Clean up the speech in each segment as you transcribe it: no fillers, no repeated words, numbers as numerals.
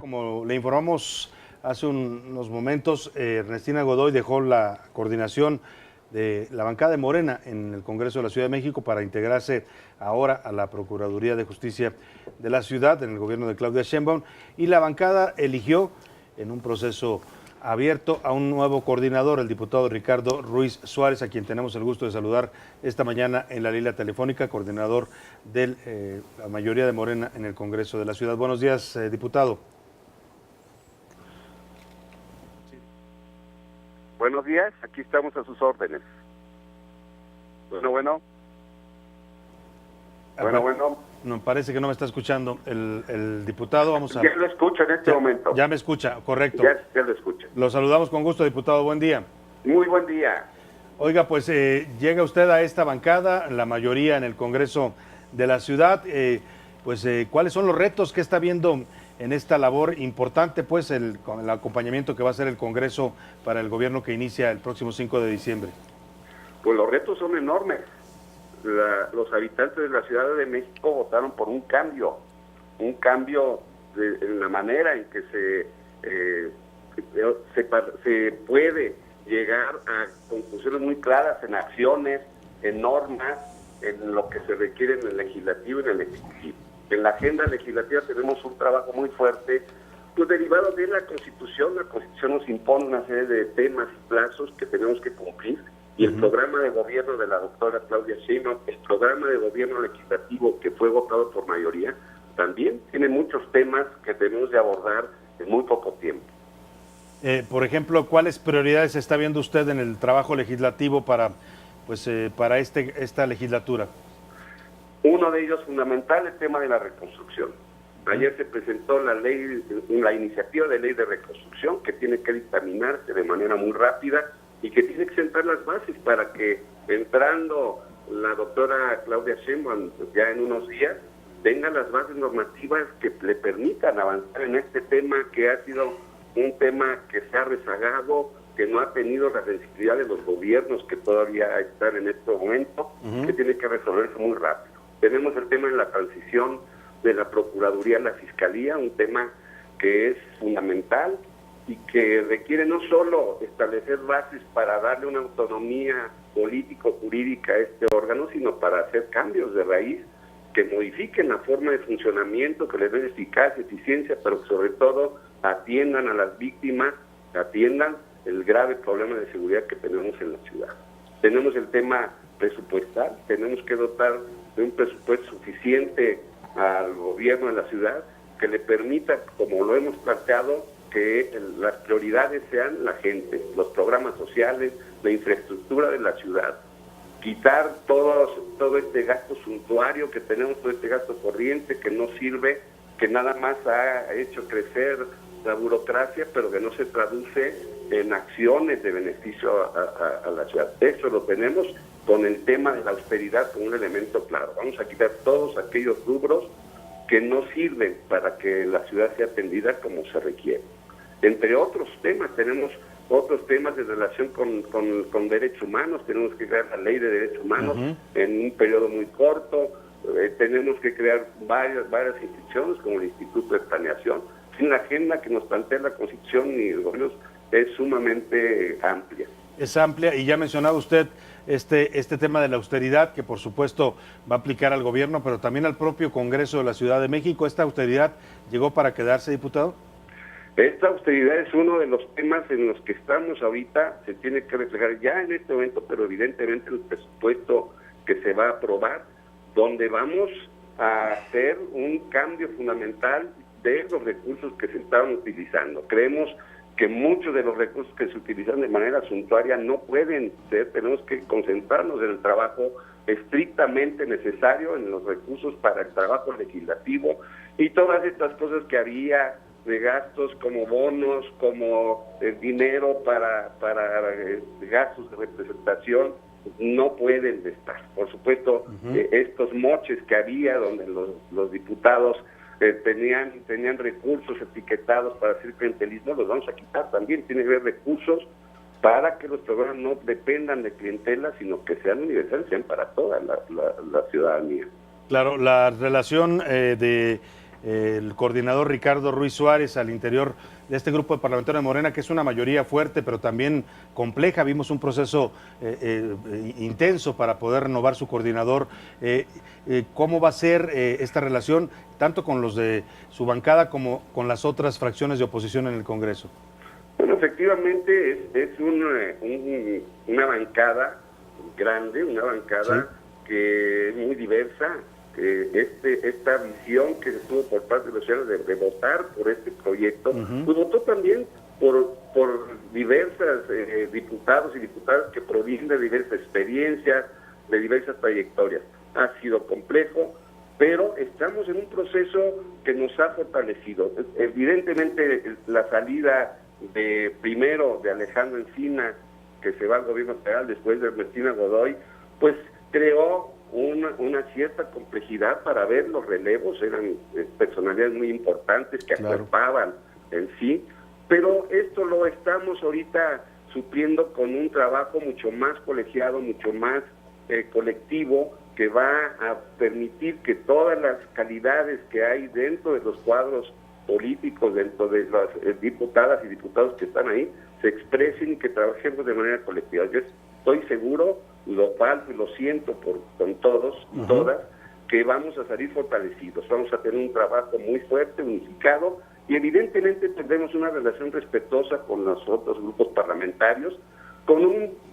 Como le informamos hace unos momentos, Ernestina Godoy dejó la coordinación de la bancada de Morena en el Congreso de la Ciudad de México para integrarse ahora a la Procuraduría de Justicia de la ciudad, en el gobierno de Claudia Sheinbaum, y la bancada eligió en un proceso abierto a un nuevo coordinador, el diputado Ricardo Ruiz Suárez, a quien tenemos el gusto de saludar esta mañana en la línea telefónica, coordinador de la mayoría de Morena en el Congreso de la ciudad. Buenos días, diputado. Buenos días, aquí estamos a sus órdenes. Bueno. No, parece que no me está escuchando el diputado. Vamos a... Ya lo escucho en este momento. Ya me escucha, correcto. Ya lo escucho. Lo saludamos con gusto, diputado. Buen día. Muy buen día. Oiga, pues llega usted a esta bancada, la mayoría en el Congreso de la ciudad. ¿Cuáles son los retos que está viendo en esta labor importante, pues con el acompañamiento que va a hacer el Congreso para el gobierno que inicia el próximo 5 de diciembre? Pues los retos son enormes. Los habitantes de la Ciudad de México votaron por un cambio en la manera en que se puede llegar a conclusiones muy claras en acciones, en normas, en lo que se requiere en el legislativo y en el ejecutivo. En la agenda legislativa tenemos un trabajo muy fuerte, pues derivado de la Constitución. La Constitución nos impone una serie de temas y plazos que tenemos que cumplir, y el programa de gobierno de la doctora Claudia Sheinbaum, el programa de gobierno legislativo que fue votado por mayoría, también tiene muchos temas que tenemos de abordar en muy poco tiempo. Por ejemplo, ¿cuáles prioridades está viendo usted en el trabajo legislativo para esta legislatura? Uno de ellos fundamental, el tema de la reconstrucción. Ayer se presentó la iniciativa de ley de reconstrucción, que tiene que dictaminarse de manera muy rápida y que tiene que sentar las bases para que, entrando la doctora Claudia Sheinbaum ya en unos días, tenga las bases normativas que le permitan avanzar en este tema, que ha sido un tema que se ha rezagado, que no ha tenido la sensibilidad de los gobiernos que todavía están en este momento, que tiene que resolverse muy rápido. Tenemos el tema de la transición de la Procuraduría a la Fiscalía, un tema que es fundamental y que requiere no solo establecer bases para darle una autonomía político-jurídica a este órgano, sino para hacer cambios de raíz que modifiquen la forma de funcionamiento, que les den eficacia, eficiencia, pero sobre todo atiendan a las víctimas, atiendan el grave problema de seguridad que tenemos en la ciudad. Tenemos el tema presupuestal, tenemos que dotar de un presupuesto suficiente al gobierno de la ciudad que le permita, como lo hemos planteado, que las prioridades sean la gente, los programas sociales, la infraestructura de la ciudad, quitar todo este gasto suntuario que tenemos, todo este gasto corriente que no sirve, que nada más ha hecho crecer la burocracia, pero que no se traduce en acciones de beneficio a la ciudad. Eso lo tenemos con el tema de la austeridad como un elemento claro. Vamos a quitar todos aquellos rubros que no sirven para que la ciudad sea atendida como se requiere. Entre otros temas, tenemos otros temas de relación con derechos humanos. Tenemos que crear la ley de derechos humanos en un periodo muy corto. Tenemos que crear varias instituciones como el Instituto de Planeación. En la agenda que nos plantea la Constitución y el gobierno es sumamente amplia. Es amplia, y ya mencionaba usted este tema de la austeridad, que por supuesto va a aplicar al gobierno, pero también al propio Congreso de la Ciudad de México. ¿Esta austeridad llegó para quedarse, diputado? Esta austeridad es uno de los temas en los que estamos ahorita, se tiene que reflejar ya en este momento, pero evidentemente el presupuesto que se va a aprobar, donde vamos a hacer un cambio fundamental de los recursos que se estaban utilizando. Creemos que muchos de los recursos que se utilizan de manera suntuaria no pueden ser, tenemos que concentrarnos en el trabajo estrictamente necesario, en los recursos para el trabajo legislativo, y todas estas cosas que había de gastos como bonos, como dinero para gastos de representación, no pueden estar. Por supuesto, estos moches que había donde los diputados tenían recursos etiquetados para hacer clientelismo, los vamos a quitar también. Tiene que haber recursos para que los programas no dependan de clientela, sino que sean universales, sean para toda la ciudadanía. Claro, la relación de el coordinador Ricardo Ruiz Suárez al interior de este grupo de parlamentarios de Morena, que es una mayoría fuerte, pero también compleja. Vimos un proceso intenso para poder renovar su coordinador. ¿Cómo va a ser esta relación, tanto con los de su bancada como con las otras fracciones de oposición en el Congreso? Bueno, efectivamente es una bancada grande, una bancada que es muy diversa. Esta visión que se tuvo por parte de los ciudadanos de votar por este proyecto, pues votó también por diversas diputados y diputadas que provienen de diversas experiencias, de diversas trayectorias. Ha sido complejo, pero estamos en un proceso que nos ha fortalecido. Evidentemente la salida primero de Alejandro Encina, que se va al gobierno federal, después de Ernestina Godoy, pues creó una cierta complejidad para ver los relevos. Eran personalidades muy importantes que acuerpaban en sí, pero esto lo estamos ahorita supliendo con un trabajo mucho más colegiado, mucho más colectivo, que va a permitir que todas las calidades que hay dentro de los cuadros políticos, dentro de las diputadas y diputados que están ahí, se expresen y que trabajemos de manera colectiva. Yo estoy seguro, lo palpo y lo siento con todos y todas, que vamos a salir fortalecidos, vamos a tener un trabajo muy fuerte, unificado, y evidentemente tendremos una relación respetuosa con los otros grupos parlamentarios,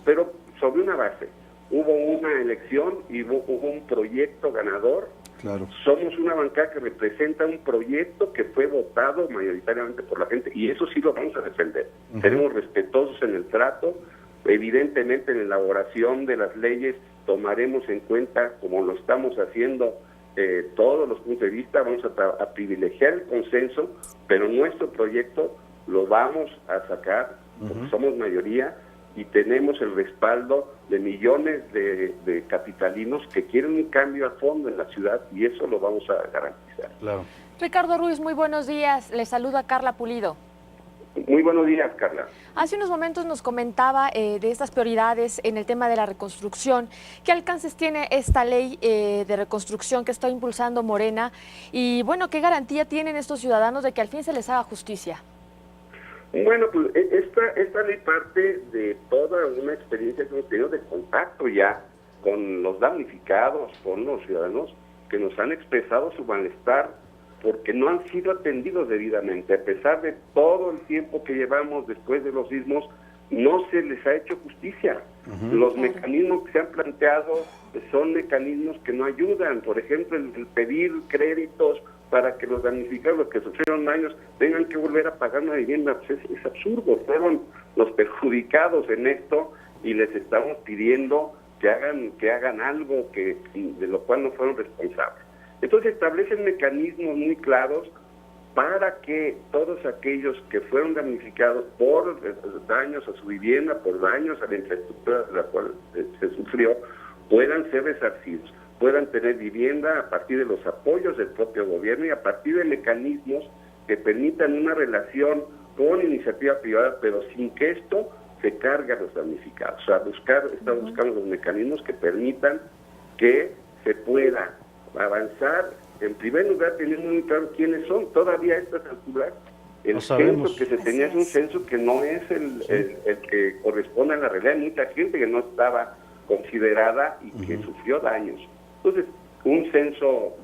pero sobre una base. Hubo una elección y hubo un proyecto ganador. Claro. Somos una bancada que representa un proyecto que fue votado mayoritariamente por la gente, y eso sí lo vamos a defender. Seremos respetuosos en el trato. Evidentemente, en la elaboración de las leyes tomaremos en cuenta, como lo estamos haciendo, todos los puntos de vista. Vamos a privilegiar el consenso, pero nuestro proyecto lo vamos a sacar, porque somos mayoría y tenemos el respaldo de millones de capitalinos que quieren un cambio a fondo en la ciudad, y eso lo vamos a garantizar. Claro. Ricardo Ruiz, muy buenos días. Le saluda Carla Pulido. Muy buenos días, Carla. Hace unos momentos nos comentaba de estas prioridades en el tema de la reconstrucción. ¿Qué alcances tiene esta ley de reconstrucción que está impulsando Morena? Y bueno, ¿qué garantía tienen estos ciudadanos de que al fin se les haga justicia? Bueno, pues esta ley parte de toda una experiencia que hemos tenido de contacto ya con los damnificados, con los ciudadanos que nos han expresado su malestar porque no han sido atendidos debidamente. A pesar de todo el tiempo que llevamos después de los sismos, no se les ha hecho justicia. Los mecanismos que se han planteado son mecanismos que no ayudan. Por ejemplo, el pedir créditos para que los damnificados, los que sufrieron daños, tengan que volver a pagar una vivienda, pues es absurdo. Fueron los perjudicados en esto y les estamos pidiendo que hagan algo de lo cual no fueron responsables. Entonces establecen mecanismos muy claros para que todos aquellos que fueron damnificados por daños a su vivienda, por daños a la infraestructura de la cual se sufrió, puedan ser resarcidos, puedan tener vivienda a partir de los apoyos del propio gobierno y a partir de mecanismos que permitan una relación con iniciativa privada, pero sin que esto se cargue a los damnificados. O sea, estamos buscando los mecanismos que permitan que se pueda avanzar, en primer lugar, teniendo muy claro quiénes son. Todavía a estas alturas, el censo que se tenía es un censo que no es el que corresponde a la realidad. Hay mucha gente que no estaba considerada y que sufrió daños. Entonces, un censo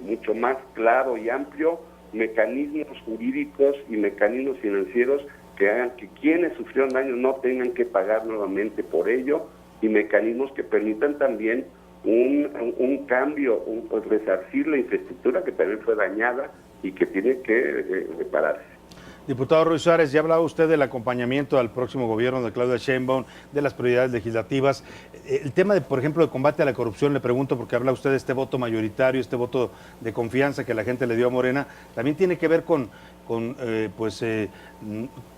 mucho más claro y amplio, mecanismos jurídicos y mecanismos financieros que hagan que quienes sufrieron daños no tengan que pagar nuevamente por ello, y mecanismos que permitan también un cambio, resarcir la infraestructura que también fue dañada y que tiene que repararse. Diputado Ruiz Suárez, ya hablaba usted del acompañamiento al próximo gobierno de Claudia Sheinbaum, de las prioridades legislativas. El tema, de, por ejemplo, de combate a la corrupción, le pregunto, porque habla usted de este voto mayoritario, este voto de confianza que la gente le dio a Morena, también tiene que ver con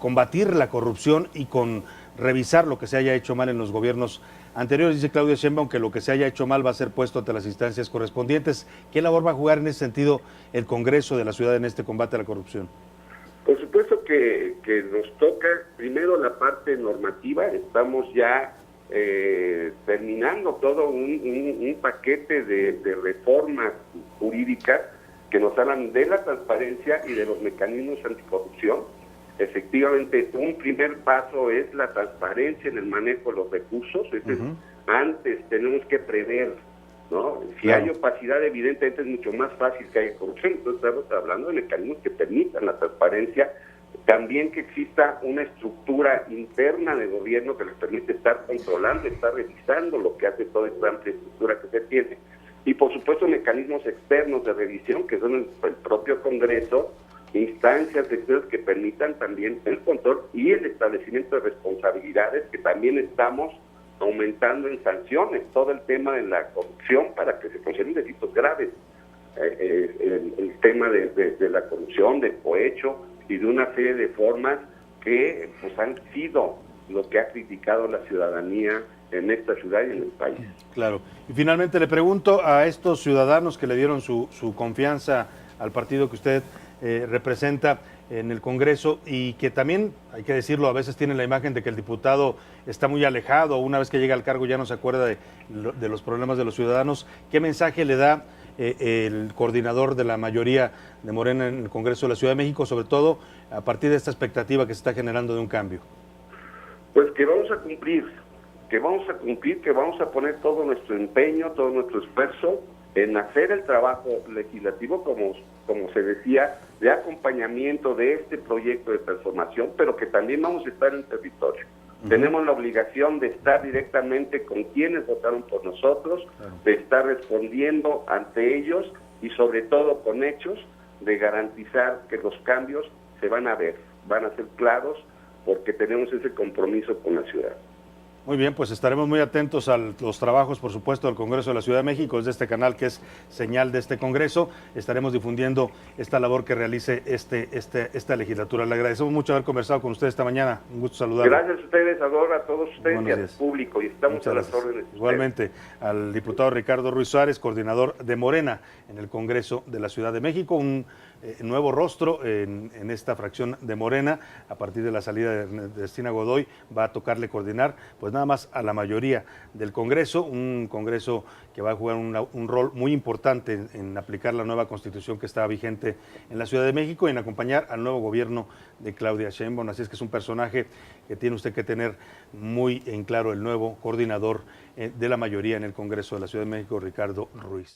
combatir la corrupción y con revisar lo que se haya hecho mal en los gobiernos anteriores. Dice Claudia Sheinbaum que lo que se haya hecho mal va a ser puesto ante las instancias correspondientes. ¿Qué labor va a jugar en ese sentido el Congreso de la ciudad en este combate a la corrupción? Por supuesto que nos toca primero la parte normativa. Estamos ya terminando todo un paquete de reformas jurídicas que nos hablan de la transparencia y de los mecanismos anticorrupción. Efectivamente, un primer paso es la transparencia en el manejo de los recursos. Antes tenemos que prever, ¿no? Si hay opacidad, evidentemente es mucho más fácil que haya corrupción. Entonces estamos hablando de mecanismos que permitan la transparencia. También que exista una estructura interna de gobierno que les permite estar controlando, estar revisando lo que hace toda esta amplia estructura que se tiene. Y por supuesto mecanismos externos de revisión, que son el propio Congreso, instancias externas que permitan también el control y el establecimiento de responsabilidades, que también estamos aumentando en sanciones todo el tema de la corrupción para que se consideren delitos graves. El tema de la corrupción, del cohecho y de una serie de formas que pues han sido lo que ha criticado la ciudadanía en esta ciudad y en el país. Claro. Y finalmente le pregunto a estos ciudadanos que le dieron su confianza al partido que usted representa en el Congreso y que también, hay que decirlo, a veces tienen la imagen de que el diputado está muy alejado, una vez que llega al cargo ya no se acuerda de los problemas de los ciudadanos. ¿Qué mensaje le da el coordinador de la mayoría de Morena en el Congreso de la Ciudad de México, sobre todo a partir de esta expectativa que se está generando de un cambio? Pues que vamos a cumplir, que vamos a poner todo nuestro empeño, todo nuestro esfuerzo en hacer el trabajo legislativo, como se decía, de acompañamiento de este proyecto de transformación, pero que también vamos a estar en territorio. Tenemos la obligación de estar directamente con quienes votaron por nosotros, de estar respondiendo ante ellos y sobre todo con hechos, de garantizar que los cambios se van a ver, van a ser claros, porque tenemos ese compromiso con la ciudad. Muy bien, pues estaremos muy atentos a los trabajos, por supuesto, del Congreso de la Ciudad de México, desde este canal que es señal de este Congreso. Estaremos difundiendo esta labor que realice esta legislatura. Le agradecemos mucho haber conversado con usted esta mañana. Un gusto saludarlo. Gracias a ustedes, a todos ustedes y al público, y estamos a las órdenes. Igualmente, al diputado Ricardo Ruiz Suárez, coordinador de Morena en el Congreso de la Ciudad de México, un nuevo rostro en esta fracción de Morena. A partir de la salida de Ernestina Godoy va a tocarle coordinar pues nada más a la mayoría del Congreso, un Congreso que va a jugar un rol muy importante en aplicar la nueva Constitución que está vigente en la Ciudad de México y en acompañar al nuevo gobierno de Claudia Sheinbaum. Así es que es un personaje que tiene usted que tener muy en claro, el nuevo coordinador de la mayoría en el Congreso de la Ciudad de México, Ricardo Ruiz.